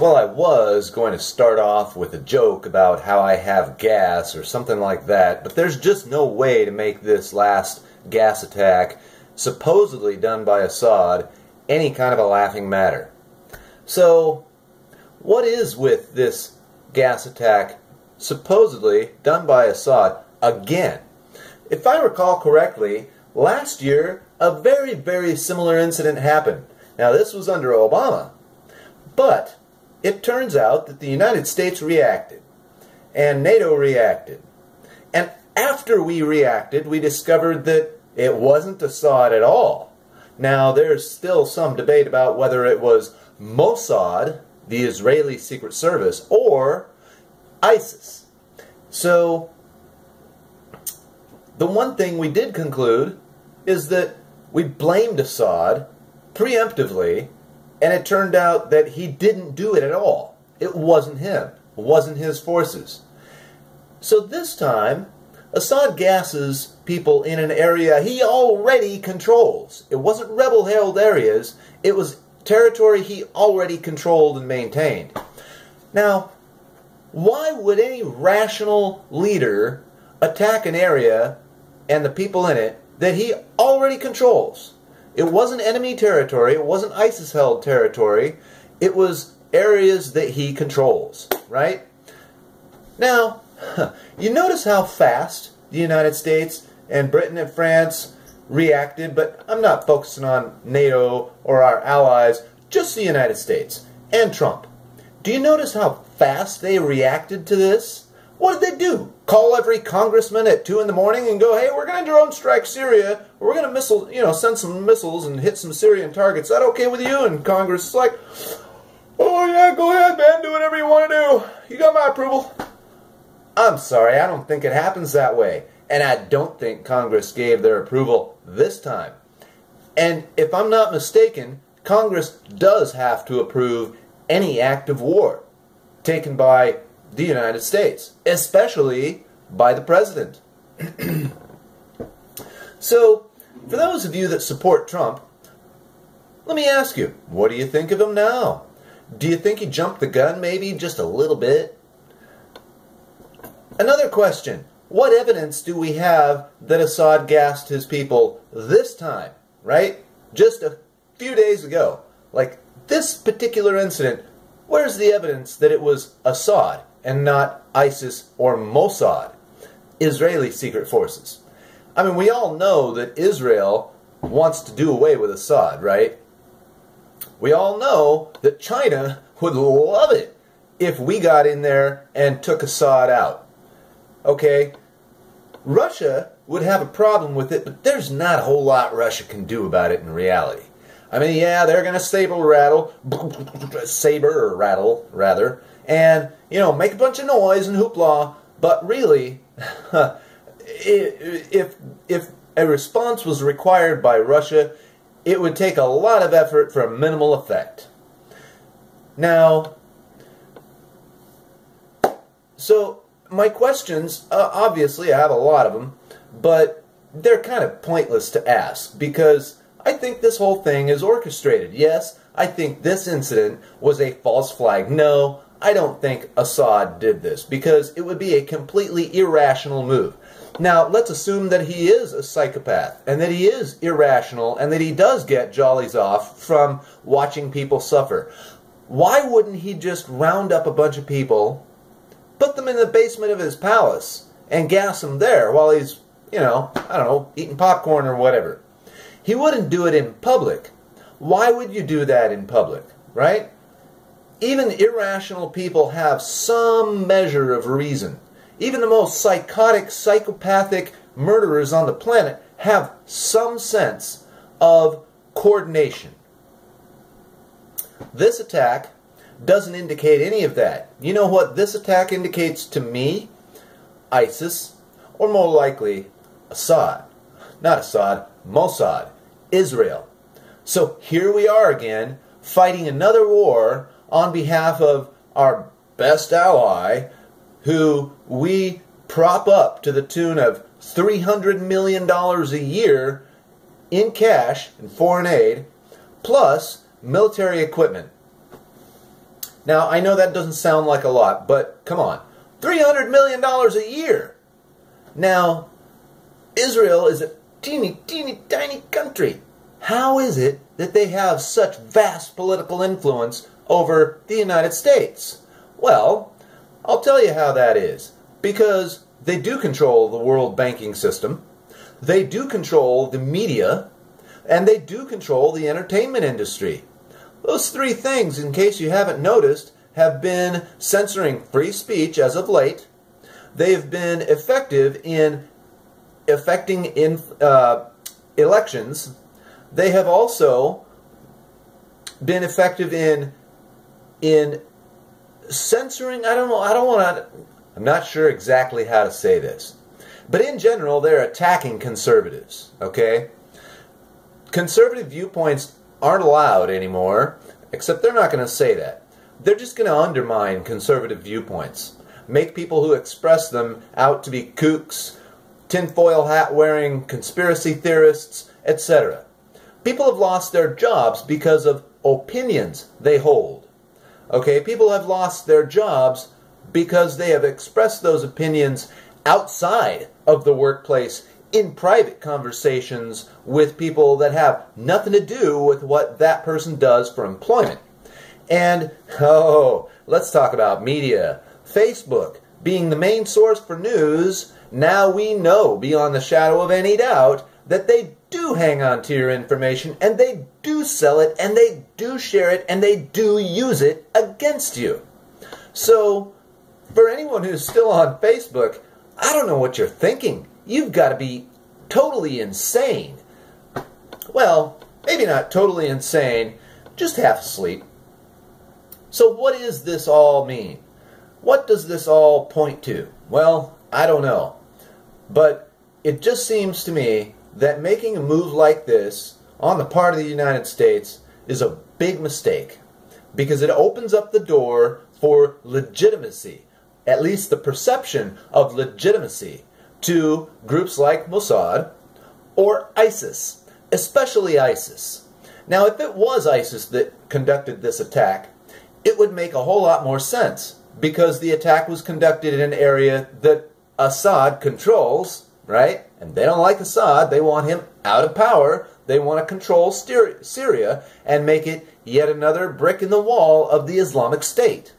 Well, I was going to start off with a joke about how I have gas or something like that, but there's just no way to make this last gas attack, supposedly done by Assad, any kind of a laughing matter. So, what is with this gas attack supposedly done by Assad again? If I recall correctly, last year a very, very similar incident happened. Now, this was under Obama, but it turns out that the United States reacted, and NATO reacted. And after we reacted, we discovered that it wasn't Assad at all. Now, there's still some debate about whether it was Mossad, the Israeli Secret Service, or ISIS. So, the one thing we did conclude is that we blamed Assad preemptively, and it turned out that he didn't do it at all. It wasn't him. It wasn't his forces. So this time, Assad gasses people in an area he already controls. It wasn't rebel-held areas. It was territory he already controlled and maintained. Now, why would any rational leader attack an area and the people in it that he already controls? It wasn't enemy territory. It wasn't ISIS-held territory. It was areas that he controls, right? Now, you notice how fast the United States and Britain and France reacted, but I'm not focusing on NATO or our allies, just the United States and Trump. Do you notice how fast they reacted to this? What did they do? Call every congressman at 2 in the morning and go, hey, we're going to drone strike Syria. We're going to send some missiles and hit some Syrian targets. Is that okay with you? And Congress is like, oh yeah, go ahead, man. Do whatever you want to do. You got my approval. I'm sorry, I don't think it happens that way. And I don't think Congress gave their approval this time. And if I'm not mistaken, Congress does have to approve any act of war taken by the United States, especially by the President. So, for those of you that support Trump, let me ask you, what do you think of him now? Do you think he jumped the gun maybe just a little bit? Another question, what evidence do we have that Assad gassed his people this time, right? Just a few days ago. Like this particular incident, where's the evidence that it was Assad and not ISIS or Mossad, Israeli secret forces? I mean, we all know that Israel wants to do away with Assad, right? We all know that China would love it if we got in there and took Assad out. Okay? Russia would have a problem with it, but there's not a whole lot Russia can do about it in reality. I mean, yeah, they're going to saber rattle, and, you know, make a bunch of noise and hoopla, but really, if a response was required by Russia, it would take a lot of effort for a minimal effect. Now, so my questions, obviously I have a lot of them, but they're kind of pointless to ask because I think this whole thing is orchestrated. Yes, I think this incident was a false flag. No, I don't think Assad did this because it would be a completely irrational move. Now, let's assume that he is a psychopath and that he is irrational and that he does get jollies off from watching people suffer. Why wouldn't he just round up a bunch of people, put them in the basement of his palace, and gas them there while he's, you know, I don't know, eating popcorn or whatever? He wouldn't do it in public. Why would you do that in public, right? Even irrational people have some measure of reason. Even the most psychotic, psychopathic murderers on the planet have some sense of coordination. This attack doesn't indicate any of that. You know what this attack indicates to me? ISIS, or more likely, Assad. Not Assad, Mossad, Israel. So here we are again, fighting another war on behalf of our best ally, who we prop up to the tune of $300 million a year in cash and foreign aid, plus military equipment. Now, I know that doesn't sound like a lot, but come on. $300 million a year! Now, Israel is a teeny, teeny, tiny country. How is it that they have such vast political influence over the United States? Well, I'll tell you how that is. Because they do control the world banking system, they do control the media, and they do control the entertainment industry. Those three things, in case you haven't noticed, have been censoring free speech as of late. They've been effective in affecting elections. They have also been effective in censoring. I'm not sure exactly how to say this, but in general, they're attacking conservatives. Okay, conservative viewpoints aren't allowed anymore, except they're not going to say that. They're just going to undermine conservative viewpoints, make people who express them out to be kooks, tinfoil hat wearing conspiracy theorists, etc. People have lost their jobs because of opinions they hold. Okay, people have lost their jobs because they have expressed those opinions outside of the workplace in private conversations with people that have nothing to do with what that person does for employment. And, let's talk about media. Facebook being the main source for news, now we know beyond the shadow of any doubt that they do hang on to your information, and they do sell it, and they do share it, and they do use it against you. So, for anyone who's still on Facebook, I don't know what you're thinking. You've got to be totally insane. Well, maybe not totally insane, just half asleep. So what does this all mean? What does this all point to? Well, I don't know. But it just seems to me that making a move like this on the part of the United States is a big mistake, because it opens up the door for legitimacy, at least the perception of legitimacy, to groups like Mossad or ISIS, especially ISIS. Now, if it was ISIS that conducted this attack, it would make a whole lot more sense, because the attack was conducted in an area that Assad controls, right? And they don't like Assad. They want him out of power. They want to control Syria and make it yet another brick in the wall of the Islamic State.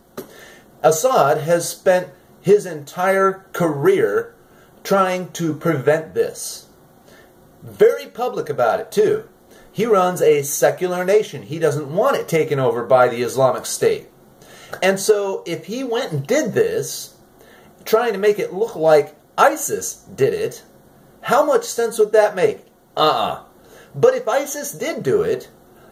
Assad has spent his entire career trying to prevent this. Very public about it, too. He runs a secular nation. He doesn't want it taken over by the Islamic State. And so if he went and did this, trying to make it look like ISIS did it, how much sense would that make? But if ISIS did do it,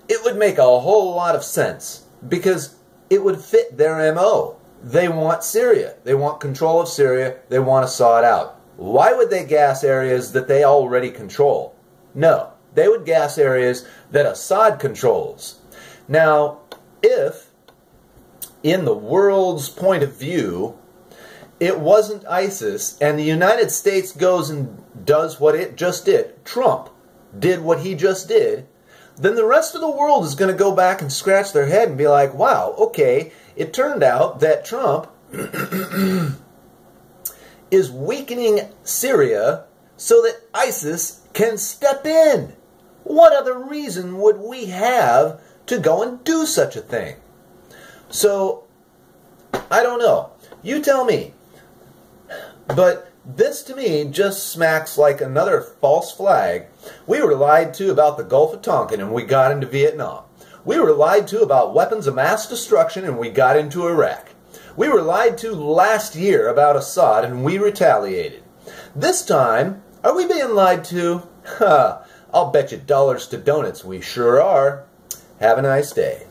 it would make a whole lot of sense, because it would fit their MO. They want Syria. They want control of Syria. They want Assad out. Why would they gas areas that they already control? No. They would gas areas that Assad controls. Now, if, in the world's point of view, it wasn't ISIS, and the United States goes and does what it just did, Trump did what he just did, then the rest of the world is going to go back and scratch their head and be like, wow, okay, it turned out that Trump is weakening Syria so that ISIS can step in. What other reason would we have to go and do such a thing? So, I don't know. You tell me. But this to me just smacks like another false flag. We were lied to about the Gulf of Tonkin and we got into Vietnam. We were lied to about weapons of mass destruction and we got into Iraq. We were lied to last year about Assad and we retaliated. This time, are we being lied to? I'll bet you dollars to donuts we sure are. Have a nice day.